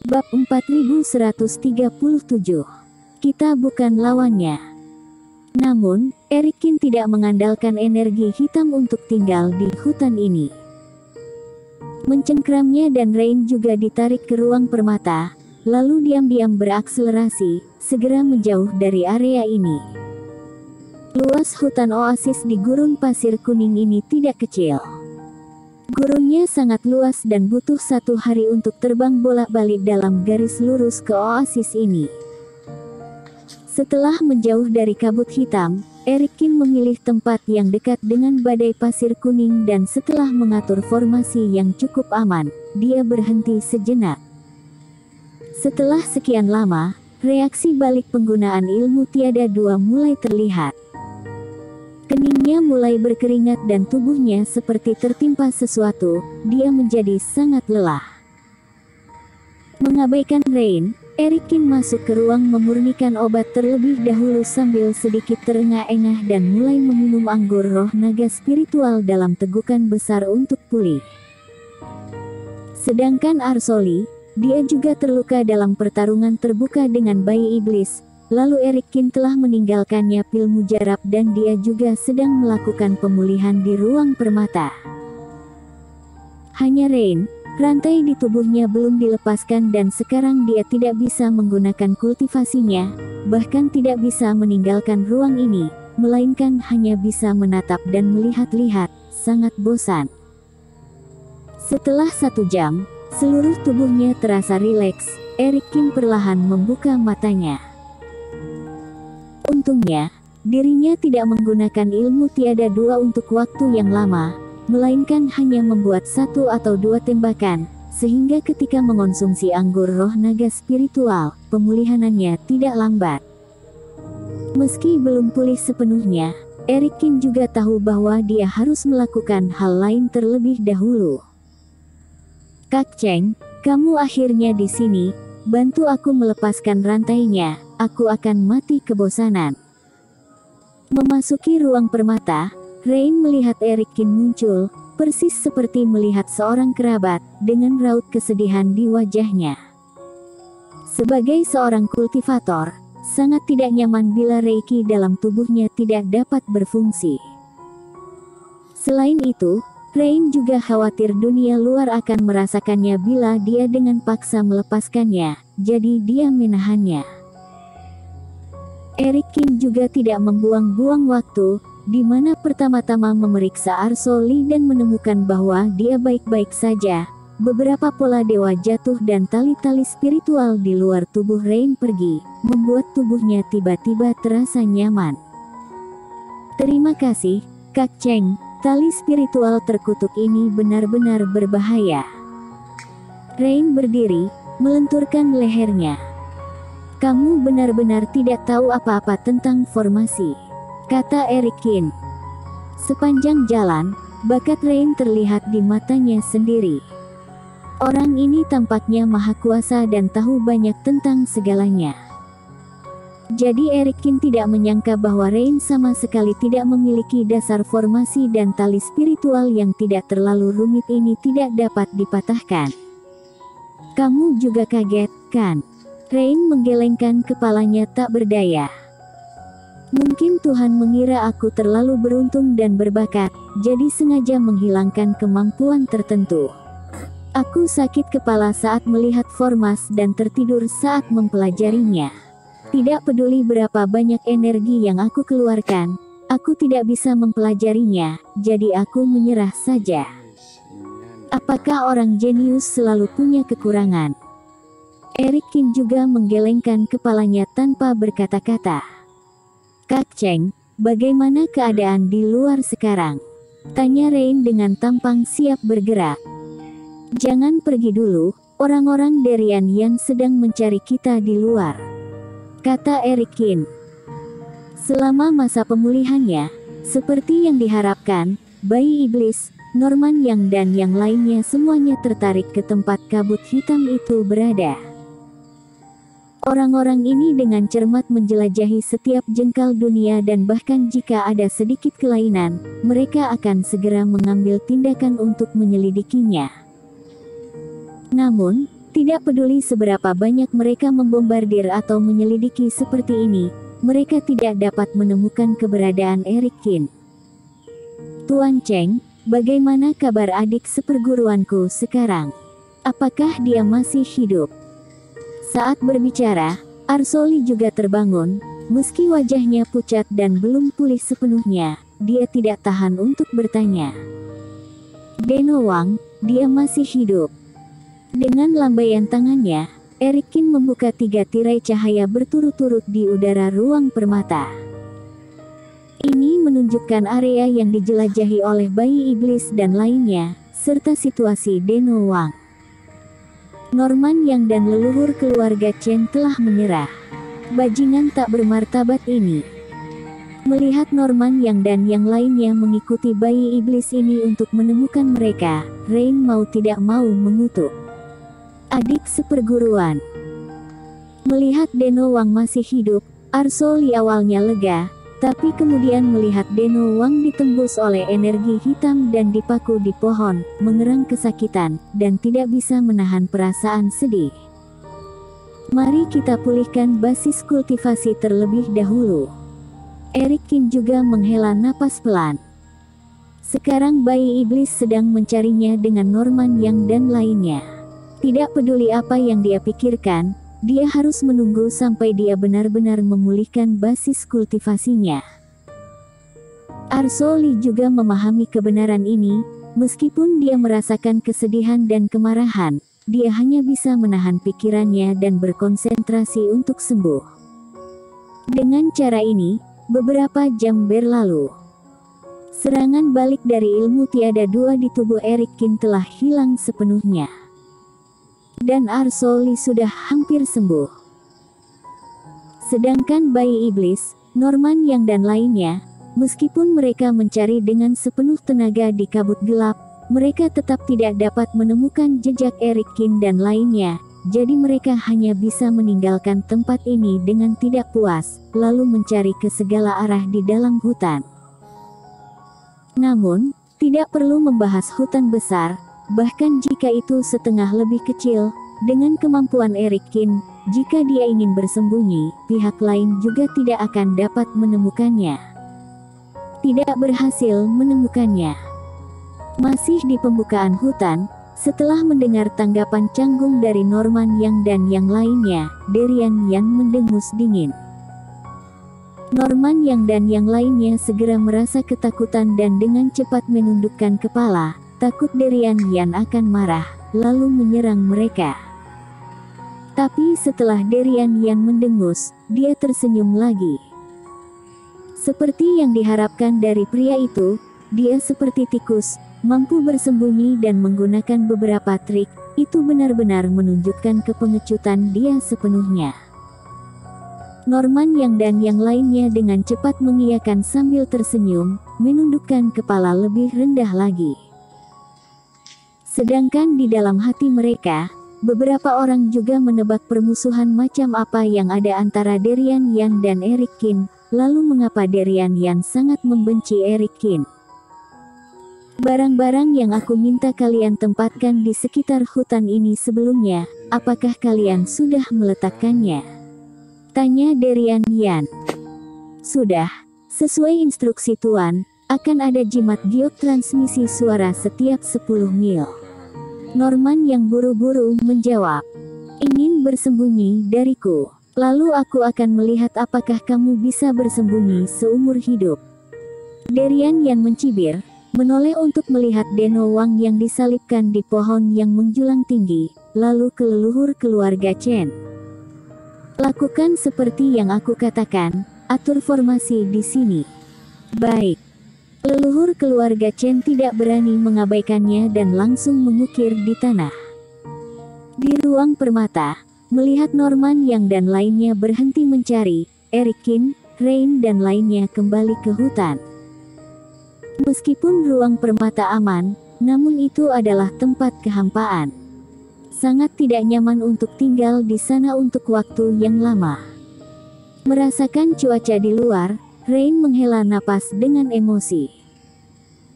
Bab 4137. Kita bukan lawannya. Namun, Erikin tidak mengandalkan energi hitam untuk tinggal di hutan ini. Mencengkramnya dan Rain juga ditarik ke ruang permata, lalu diam-diam berakselerasi, segera menjauh dari area ini. Luas hutan oasis di gurun pasir kuning ini tidak kecil. Gurunnya sangat luas dan butuh 1 hari untuk terbang bolak-balik dalam garis lurus ke oasis ini. Setelah menjauh dari kabut hitam, Erikin memilih tempat yang dekat dengan badai pasir kuning dan setelah mengatur formasi yang cukup aman, dia berhenti sejenak. Setelah sekian lama, reaksi balik penggunaan ilmu tiada dua mulai terlihat. Keningnya mulai berkeringat dan tubuhnya seperti tertimpa sesuatu, dia menjadi sangat lelah. Mengabaikan Rain, Erikin masuk ke ruang memurnikan obat terlebih dahulu sambil sedikit terengah-engah dan mulai meminum anggur roh naga spiritual dalam tegukan besar untuk pulih. Sedangkan Arsoli, dia juga terluka dalam pertarungan terbuka dengan bayi iblis. Lalu Erikin telah meninggalkannya pil mujarab dan dia juga sedang melakukan pemulihan di ruang permata. Hanya Rain, rantai di tubuhnya belum dilepaskan dan sekarang dia tidak bisa menggunakan kultivasinya, bahkan tidak bisa meninggalkan ruang ini, melainkan hanya bisa menatap dan melihat-lihat, sangat bosan. Setelah 1 jam, seluruh tubuhnya terasa rileks, Erikin perlahan membuka matanya. Untungnya, dirinya tidak menggunakan ilmu tiada dua untuk waktu yang lama, melainkan hanya membuat 1 atau 2 tembakan, sehingga ketika mengonsumsi anggur roh naga spiritual, pemulihannya tidak lambat. Meski belum pulih sepenuhnya, Erikin juga tahu bahwa dia harus melakukan hal lain terlebih dahulu. Kak Cheng, kamu akhirnya di sini, bantu aku melepaskan rantainya, aku akan mati kebosanan. Memasuki ruang permata, Rain melihat Erikin muncul, persis seperti melihat seorang kerabat, dengan raut kesedihan di wajahnya. Sebagai seorang kultivator, sangat tidak nyaman bila Reiki dalam tubuhnya tidak dapat berfungsi. Selain itu, Rain juga khawatir dunia luar akan merasakannya bila dia dengan paksa melepaskannya, jadi dia menahannya. Erikin juga tidak membuang-buang waktu, di mana pertama-tama memeriksa Arsoli dan menemukan bahwa dia baik-baik saja. Beberapa pola dewa jatuh dan tali-tali spiritual di luar tubuh Rain pergi, membuat tubuhnya tiba-tiba terasa nyaman. Terima kasih, Kak Cheng, tali spiritual terkutuk ini benar-benar berbahaya. Rain berdiri, melenturkan lehernya. Kamu benar-benar tidak tahu apa-apa tentang formasi, kata Erikin. Sepanjang jalan, bakat Rain terlihat di matanya sendiri. Orang ini tampaknya maha kuasa dan tahu banyak tentang segalanya. Jadi Erikin tidak menyangka bahwa Rain sama sekali tidak memiliki dasar formasi dan tali spiritual yang tidak terlalu rumit ini tidak dapat dipatahkan. Kamu juga kaget, kan? Rain menggelengkan kepalanya tak berdaya. Mungkin Tuhan mengira aku terlalu beruntung dan berbakat, jadi sengaja menghilangkan kemampuan tertentu. Aku sakit kepala saat melihat formas dan tertidur saat mempelajarinya. Tidak peduli berapa banyak energi yang aku keluarkan, aku tidak bisa mempelajarinya, jadi aku menyerah saja. Apakah orang jenius selalu punya kekurangan? Erikin juga menggelengkan kepalanya tanpa berkata-kata. Kak Cheng, bagaimana keadaan di luar sekarang? Tanya Rain dengan tampang siap bergerak. Jangan pergi dulu, orang-orang Derian yang sedang mencari kita di luar, kata Erikin. Selama masa pemulihannya, seperti yang diharapkan, bayi iblis, Norman Yang dan yang lainnya semuanya tertarik ke tempat kabut hitam itu berada. Orang-orang ini dengan cermat menjelajahi setiap jengkal dunia dan bahkan jika ada sedikit kelainan, mereka akan segera mengambil tindakan untuk menyelidikinya. Namun, Tidak peduli seberapa banyak mereka membombardir atau menyelidiki seperti ini, mereka tidak dapat menemukan keberadaan Eric Kin. Tuan Cheng, bagaimana kabar adik seperguruanku sekarang? Apakah dia masih hidup? Saat berbicara, Arsoli juga terbangun, meski wajahnya pucat dan belum pulih sepenuhnya, dia tidak tahan untuk bertanya. Deno Wang, dia masih hidup. Dengan lambaian tangannya, Eric Kin membuka 3 tirai cahaya berturut-turut di udara ruang permata. Ini menunjukkan area yang dijelajahi oleh bayi iblis dan lainnya, serta situasi Deno Wang. Norman Yang dan leluhur keluarga Chen telah menyerah. Bajingan tak bermartabat ini. Melihat Norman Yang dan yang lainnya mengikuti bayi iblis ini untuk menemukan mereka, Rain mau tidak mau mengutuk. Adik seperguruan. Melihat Deno Wang masih hidup, Arsoli awalnya lega, tapi kemudian melihat Deno Wang ditembus oleh energi hitam dan dipaku di pohon, mengerang kesakitan, dan tidak bisa menahan perasaan sedih. Mari kita pulihkan basis kultivasi terlebih dahulu. Eric Kin juga menghela napas pelan. Sekarang bayi iblis sedang mencarinya dengan Norman Yang dan lainnya. Tidak peduli apa yang dia pikirkan, dia harus menunggu sampai dia benar-benar memulihkan basis kultivasinya. Arsoli juga memahami kebenaran ini, meskipun dia merasakan kesedihan dan kemarahan, dia hanya bisa menahan pikirannya dan berkonsentrasi untuk sembuh. Dengan cara ini, beberapa jam berlalu. Serangan balik dari ilmu tiada dua di tubuh Eric Kin telah hilang sepenuhnya. Dan Arsoli sudah hampir sembuh. Sedangkan bayi iblis, Norman Yang dan lainnya, meskipun mereka mencari dengan sepenuh tenaga di kabut gelap, mereka tetap tidak dapat menemukan jejak Eric Kin dan lainnya, jadi mereka hanya bisa meninggalkan tempat ini dengan tidak puas, lalu mencari ke segala arah di dalam hutan. Namun, tidak perlu membahas hutan besar, bahkan jika itu setengah lebih kecil, dengan kemampuan Eric Kin, jika dia ingin bersembunyi, pihak lain juga tidak akan dapat menemukannya. Tidak berhasil menemukannya. Masih di pembukaan hutan, setelah mendengar tanggapan canggung dari Norman Yang dan yang lainnya, Derian Yan mendengus dingin. Norman Yang dan yang lainnya segera merasa ketakutan dan dengan cepat menundukkan kepala, takut Derian Yan akan marah, lalu menyerang mereka. Tapi setelah Derian Yan mendengus, dia tersenyum lagi. Seperti yang diharapkan dari pria itu, dia seperti tikus, mampu bersembunyi dan menggunakan beberapa trik, itu benar-benar menunjukkan kepengecutan dia sepenuhnya. Norman Yang dan yang lainnya dengan cepat mengiyakan sambil tersenyum, menundukkan kepala lebih rendah lagi. Sedangkan di dalam hati mereka, beberapa orang juga menebak permusuhan macam apa yang ada antara Derian Yan dan Eric Kin, lalu mengapa Derian Yan sangat membenci Eric Kin. Barang-barang yang aku minta kalian tempatkan di sekitar hutan ini sebelumnya, apakah kalian sudah meletakkannya? Tanya Derian Yan. Sudah, sesuai instruksi Tuan, akan ada jimat giok transmisi suara setiap 10 mil. Norman Yang buru-buru menjawab. Ingin bersembunyi dariku. Lalu aku akan melihat apakah kamu bisa bersembunyi seumur hidup. Derian Yan mencibir, menoleh untuk melihat Deno Wang yang disalibkan di pohon yang menjulang tinggi, lalu ke leluhur keluarga Chen. Lakukan seperti yang aku katakan, atur formasi di sini. Baik. Leluhur keluarga Chen tidak berani mengabaikannya dan langsung mengukir di tanah. Di ruang permata, melihat Norman Yang dan lainnya berhenti mencari, Eric Kin, Rain dan lainnya kembali ke hutan. Meskipun ruang permata aman, namun itu adalah tempat kehampaan. Sangat tidak nyaman untuk tinggal di sana untuk waktu yang lama. Merasakan cuaca di luar, Rain menghela napas dengan emosi.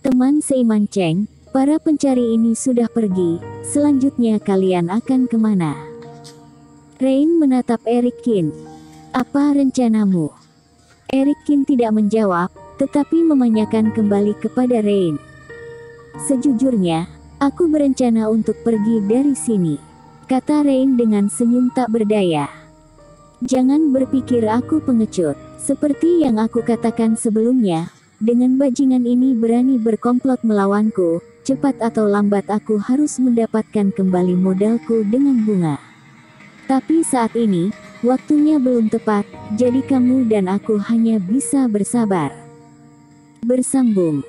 Teman seiman Cheng, Para pencari ini sudah pergi, selanjutnya kalian akan kemana? Rain menatap Erikin. Apa rencanamu? Erikin tidak menjawab, tetapi menanyakan kembali kepada Rain. Sejujurnya, aku berencana untuk pergi dari sini, kata Rain dengan senyum tak berdaya. Jangan berpikir aku pengecut. Seperti yang aku katakan sebelumnya, dengan bajingan ini berani berkomplot melawanku, cepat atau lambat aku harus mendapatkan kembali modalku dengan bunga. Tapi saat ini, waktunya belum tepat, jadi kamu dan aku hanya bisa bersabar. Bersambung.